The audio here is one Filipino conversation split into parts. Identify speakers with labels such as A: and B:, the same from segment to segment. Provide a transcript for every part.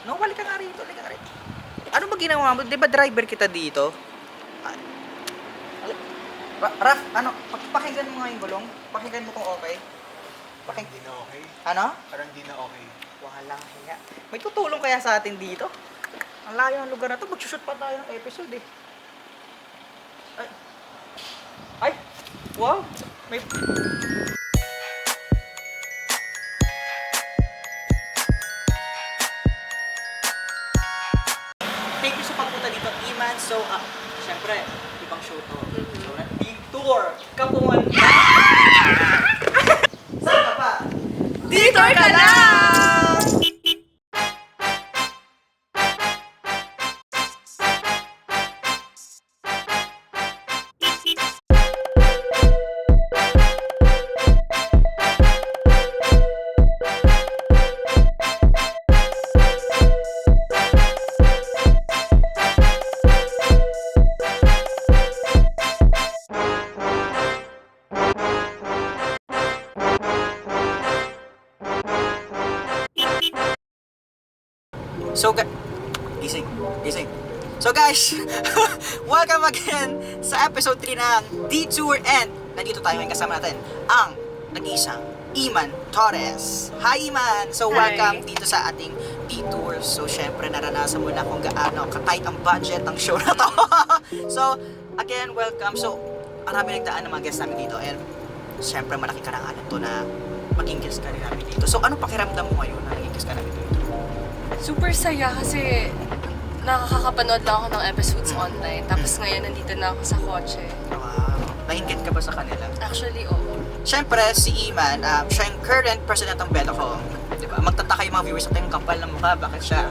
A: No, balik ka nga rito. Ano ba ginawa mo? Di ba driver kita dito? Raf, ano? Pakinggan mo nga yung gulong. Pakinggan mo kung okay.
B: Parang di na okay.
A: Ano?
B: Parang di na okay.
A: Walang hiya. May tutulong kaya sa atin dito? Ang layo ng lugar na to. Mag-shoot pa tayo ng episode eh. Ay! Wow! May... Thank you sa pagpunta dito, Iman. So, syempre, ibang show to. So, big tour! Kapungan! Saan ka pa? Dito ka lang! So, gising. So guys, welcome again sa episode 3 ng Detour, and nandito tayo ngayon kasama natin ang nag-iisang Iman Torres. Hi Iman! So welcome dito sa ating Detour. So syempre naranasan mo na kung gaano ka-tight ang budget ng show na to. So again, welcome. So marami nagdaan ng mga guests namin dito, and syempre malaki karangalan to na maging guest ka rin namin dito. So ano pakiramdam mo ngayon na naging guest ka namin dito?
C: Super saya kasi nakakapanood lang ako ng episodes online. Tapos ngayon nandito na ako sa kotse.
A: Wow. Nainggit ka ba sa kanila?
C: Actually, oo.
A: Siyempre, si Iman, siya yung current president ng Belocom. Diba? Magtataka yung mga viewers natin yung kapal ng mukha. Bakit siya?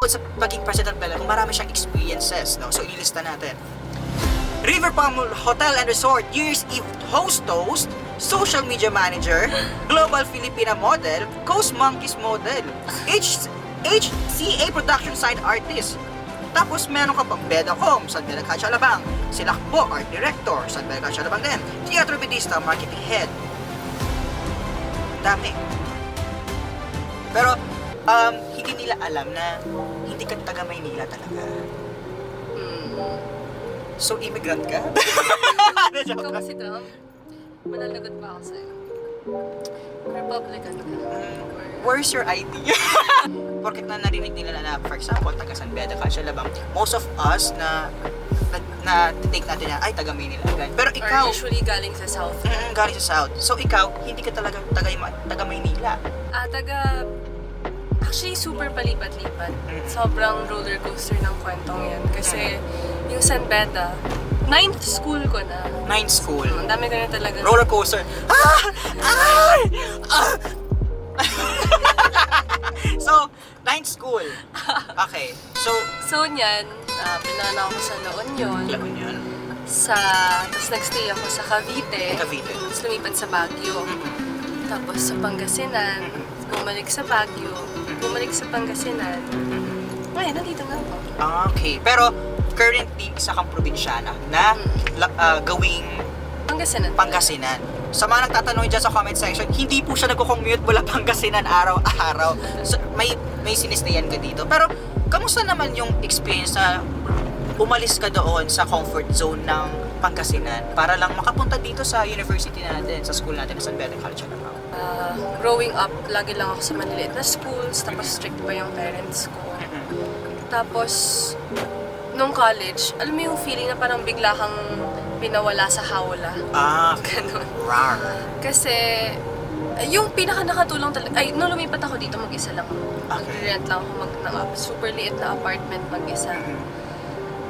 A: Sa pagiging president ng Belocom, marami siyang experiences. No? So, ililista natin. River Palm Hotel and Resort, New Year's Eve host, social media manager, global Filipina model, Coast Monkeys model, HCA production side artist. Tapos meron ka pang Bedacom, San Beda Catch Alabang, Silakbo, art director, San Beda Catch Alabang din, Teatro Bedista, marketing head. Dami. Pero, hindi nila alam na hindi ka taga Maynila talaga. So, immigrant ka?
C: Ikaw kasi Trump, mananagot pa ako sa'yo. Republican ka.
A: Where's your ID? Porket na narinig nila na, for example, taga San Beda Catch Alabang, most of us na take natin na, ay, taga Maynila agad. Pero ikaw,
C: Or usually galing sa South.
A: galing sa South. So, ikaw, hindi ka talaga taga Maynila.
C: Actually, super palipat-lipat. Sobrang roller coaster ng kwentong yan. Kasi yung San Beda, 9th school ko na.
A: 9th school.
C: Ang dami ko na talaga.
A: Roller coaster. So, 9th school. Okay.
C: So niyan, pinana ako sa La Union.
A: Lagon yun.
C: Tapos nagstay ako sa Cavite.
A: Cavite.
C: Tapos lumipat sa Baguio. Tapos sa Pangasinan. Bumalik sa Baguio. Bumalik sa Pangasinan. Ay, nandito nga ako.
A: Okay. Pero, currently, isa kang probinsyana na gawing Pangasinan. Sa mga nagtatanong dyan sa comment section, hindi po siya nagko-commute mula Pangasinan araw-araw. So, may sinistayan ka dito. Pero, kamusta naman yung experience na umalis ka doon sa comfort zone ng Pangasinan para lang makapunta dito sa university natin, sa school natin, sa San Beda Culture na
C: Growing up, lagi lang ako sa maliliit na schools, tapos strict pa yung parents ko. Tapos, nung college, alam mo yung feeling na parang bigla kang pinawala sa hawla. Ganun.
A: Rar.
C: Kasi, yung pinaka nakatulong talaga, nung lumipat ako dito, mag-isa lang ako. Nag-rent lang ako ng super liit na apartment mag-isa.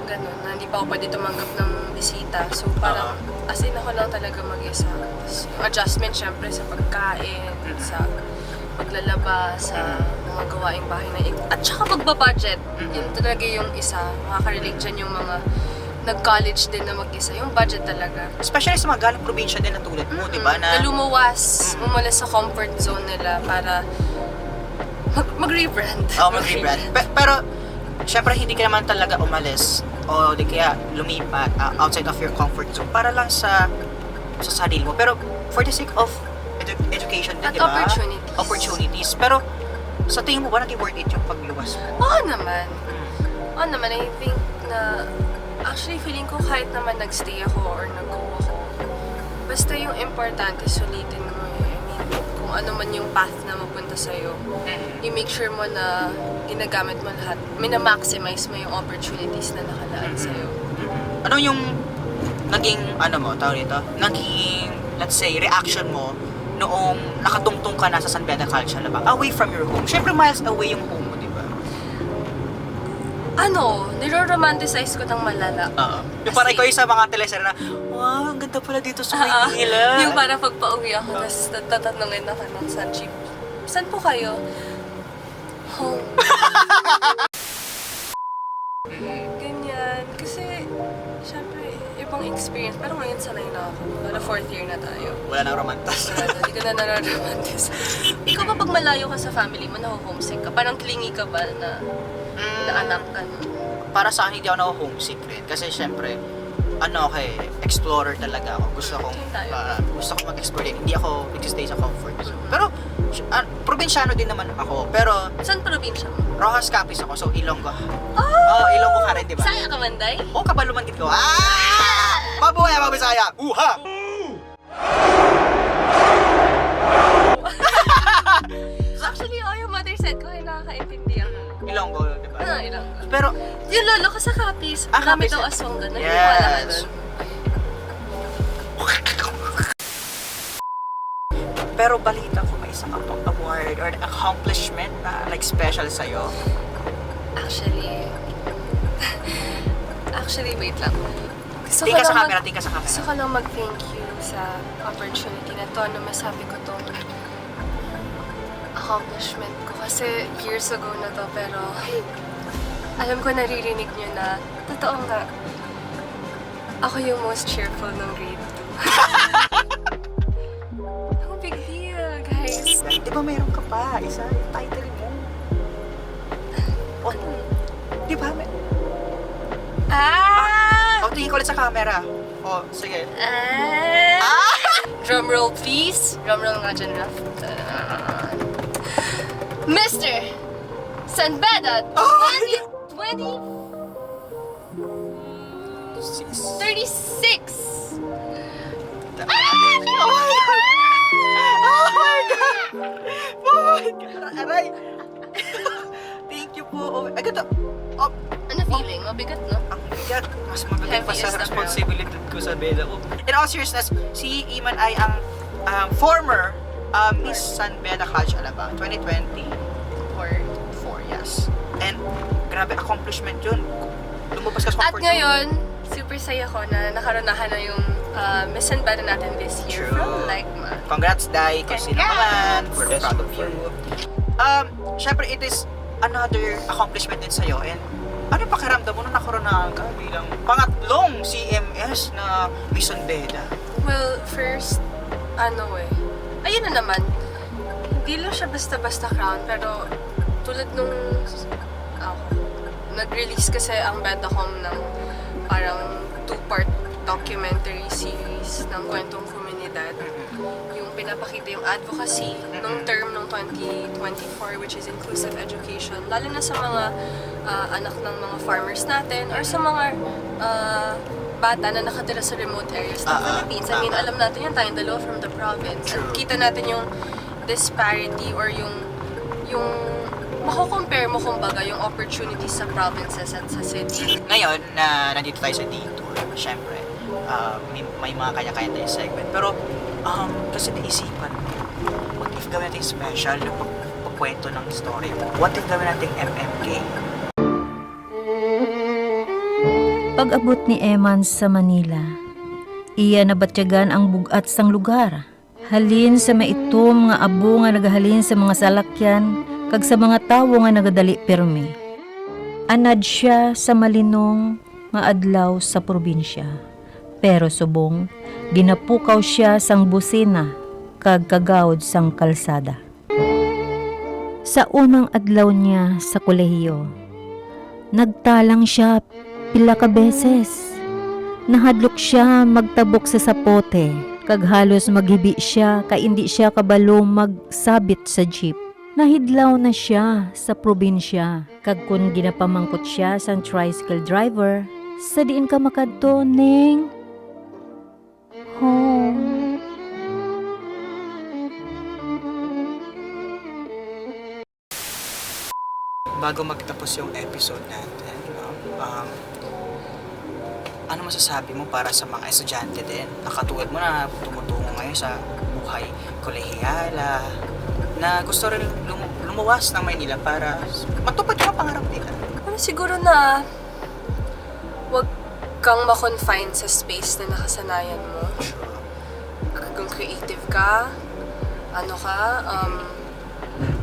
C: Ganun, na hindi pa ako pwede tumanggap ng bisita. So parang, as in ako lang talaga mag-isa. Tapos, yung adjustment syempre sa pagkain, sa paglalaba, sa mga gawaing bahay na at saka pagbabudget. Yun talaga yung isa. Makaka-relate dyan yung mga nag-college din na mag-isa. Yung budget talaga.
A: Especially sa mga galing probinsya din na tulad mo, di ba?
C: Na lumuwas, umulas sa comfort zone nila para mag-rebrand.
A: Mag-rebrand. Pero, syempre hindi ka naman talaga umalis o di kaya lumipat outside of your comfort zone para lang sa sarili mo. Pero, for the sake of education din,
C: At
A: di ba?
C: opportunities.
A: Opportunities. Pero, sa tingin mo ba naging worth it yung pagluwas mo?
C: Oo naman. Oo naman, I think na actually feeling ko kahit naman nagstay ako or nag-go ako, basta yung importante sulitin mo eh. I mean, kung ano man yung path na mapunta sa'yo, you make sure mo na ginagamit mo lahat, minamaximize mo yung opportunities na nakalaan sa'yo.
A: Ano yung naging, ano mo, tawag dito, naging, let's say, reaction mo noong nakatungtong ka na sa San Beda Culture Alabang, away from your home? Siyempre, miles away yung home mo, di ba?
C: Niro-romanticize ko ng malala.
A: Yung parang ikaw yung sa mga teleserye na, wow, ang ganda pala dito sa Maynila.
C: Yung parang pagpa-uwi ako, tapos tatanungin ako ng sa jeep, saan po kayo? Home. Ganyan. Kasi, syempre, ibang experience. Pero ngayon sanay na ako. Wala 4th year na tayo.
A: Wala nang romantas.
C: Hindi ko na nararamanticize. Ikaw ba pag malayo ka sa family mo, na-homesick ka? Parang clingy ka ba na anak ka nun?
A: Para sa akin, hindi ako na-homesick rin. Kasi syempre, explorer talaga ako. Gusto kong mag-explore din. Hindi ako nag-stay sa comfort zone. Pero, probinsyano din naman ako. Pero,
C: Saan probinsya mo?
A: Rojas Capiz ako. So, Ilonggo.
C: Oh!
A: Ilonggo ka rin, di ba?
C: Saya ka, Manday?
A: Oo, kabaluman din ko. Mabuhay, mabisaya! Uha!
C: Actually, yung mother said ko ay nakakaintindihan.
A: Ilonggo, di ba?
C: Ilang.
A: Pero,
C: Yung lolo ko sa Capiz,
A: Capiz,
C: daw aswang doon.
A: yes.
C: Naniwala ka doon.
A: Pero balita ko may isang award or accomplishment na like special sa'yo.
C: Actually, wait lang.
A: Tingin ka sa camera, tingin ka sa
C: Gusto
A: camera.
C: ko lang mag-thank you sa opportunity na to. Ano masabi ko tong accomplishment ko. Kasi years ago na to, pero alam ko naririnig nyo na totoo nga. Ako yung most cheerful ng grade 2. No big deal, guys.
A: Di ba mayroon ka pa? Isa, yung title mo. Di ba? Tingin ko ulit sa camera. Sige.
C: Drum roll, please. Drum roll nga dyan, Raf. Mr. San Beda 2020 36.
A: Oh my God! Aray! Thank you po. Agad
C: Ano feeling? Mabigat, no?
A: ang bigat. Mas mabigat pa sa
C: Heaviest na
A: responsibility ko sa beda ko. In all seriousness, si Iman ay ang former Miss San Beda Culture Alabang 2024, yes. And grabe accomplishment yun. Lumabas ka sa
C: At
A: comfort zone.
C: ngayon, super saya ko na nakaronahan na yung Miss San Beda natin this year
A: True.
C: from Ligma.
A: Congrats, Dai, kung sino ka man. We're
B: Yes,
A: proud of
B: super.
A: you. Syempre, it is another accomplishment din sa'yo. And ano yung pakiramdam mo nung nakoronahan ka bilang pangatlong CMS na Miss San Beda?
C: Well, first, ayun na naman. Hindi lang siya basta-basta crown, pero tulad nung nag-release kasi ang Betacom ng parang 2-part documentary series ng kwentong komunidad. Yung pinapakita yung advocacy nung term ng 2024, which is inclusive education, lalo na sa mga anak ng mga farmers natin or sa mga bata na nakatira sa remote areas ng Philippines. I mean, alam natin yan, tayong dalawa from the province. At kita natin yung disparity or yung mako-compare mo kumbaga yung opportunities sa provinces at sa city.
A: Ngayon, na nandito tayo sa D-Tour, syempre, may mga kanya-kanya tayong segment. Pero, kasi naisipan, what if gawin natin special yung pagkwento ng story mo? What if gawin natin MMK?
D: Pag-abot ni Emans sa Manila, iya nabatyagan ang bugat sang lugar. Halin sa maitom nga abo nga nagahalin sa mga salakyan kag sa mga tawo nga nagadali pirmi. Anad siya sa malinong nga adlaw sa probinsya. Pero subong, ginapukaw siya sang busina kag kagawad sang kalsada. Sa unang adlaw niya sa kolehiyo, nagtalang siya pila ka beses. Nahadlok siya magtabok sa sapote, kag halos maghibi siya kay hindi siya kabalo magsabit sa jeep. Nahidlaw na siya sa probinsya. Kag kun ginapamangkot siya sa tricycle driver, sa diin ka makadto, Ning? Home.
A: Bago magtapos yung episode natin, ano masasabi mo para sa mga estudyante din? Nakatulad mo na tumutungo ngayon sa buhay kolehiyala, na gusto rin lumuwas ng Maynila para matupad yung pangarap nila.
C: Ano siguro na wag kang ma-confine sa space na nakasanayan mo. Kung creative ka,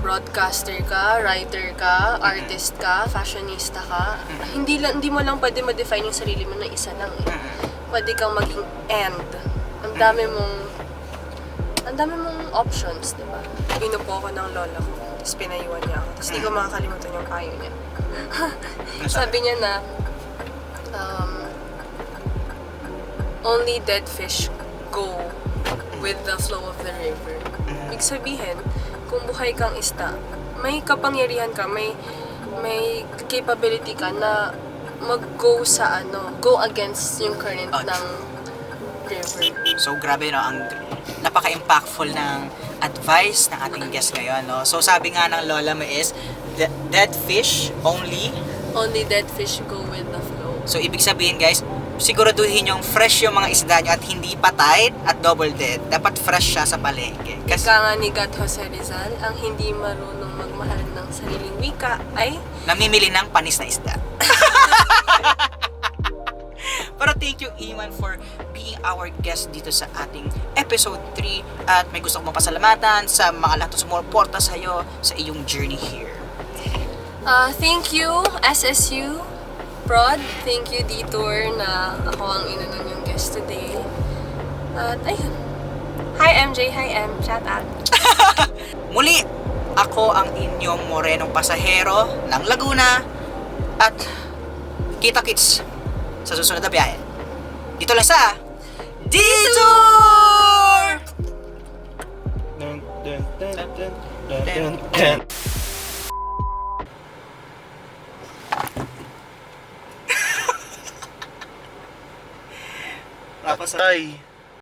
C: broadcaster ka, writer ka, artist ka, fashionista ka, hindi mo lang pwede ma-define yung sarili mo na isa lang eh. Pwede kang maging end. Ang dami mong options, di ba? Pinupo ako ng lola ko, tapos pinayuan niya ako, tapos hindi ko makakalimutan yung payo niya. Sabi niya na, only dead fish go with the flow of the river. Ibig sabihin, kung buhay kang isda, may kapangyarihan ka, may capability ka na mag-go sa go against yung current ng river.
A: So grabe no, ang napaka-impactful ng advice ng ating guest ngayon, no? So sabi nga ng lola mo is, dead fish only.
C: Only dead fish go with the flow.
A: So ibig sabihin guys, siguraduhin yung fresh yung mga isda nyo at hindi patay at double dead. Dapat fresh siya sa palengke.
C: Ika nga ni God Jose Rizal, ang hindi marunong magmahal ng sariling wika ay
A: namimili ng panis na isda. Pero thank you, Iman, for being our guest dito sa ating episode 3. At may gusto kong mapasalamatan sa mga lahat na sumuporta sa'yo sa iyong journey here.
C: Thank you, SSU Prod. Thank you, Detour, na ako ang inanon yung guest today. At ayun. Hi, MJ. Hi, M. Shout out.
A: Muli, ako ang inyong morenong pasahero ng Laguna. At kita-kits sa susunod na biyahe. Dito lang sa Detour!
B: Dun, dun, dun, dun, dun, dun, dun.
A: Tapos,
B: Patay.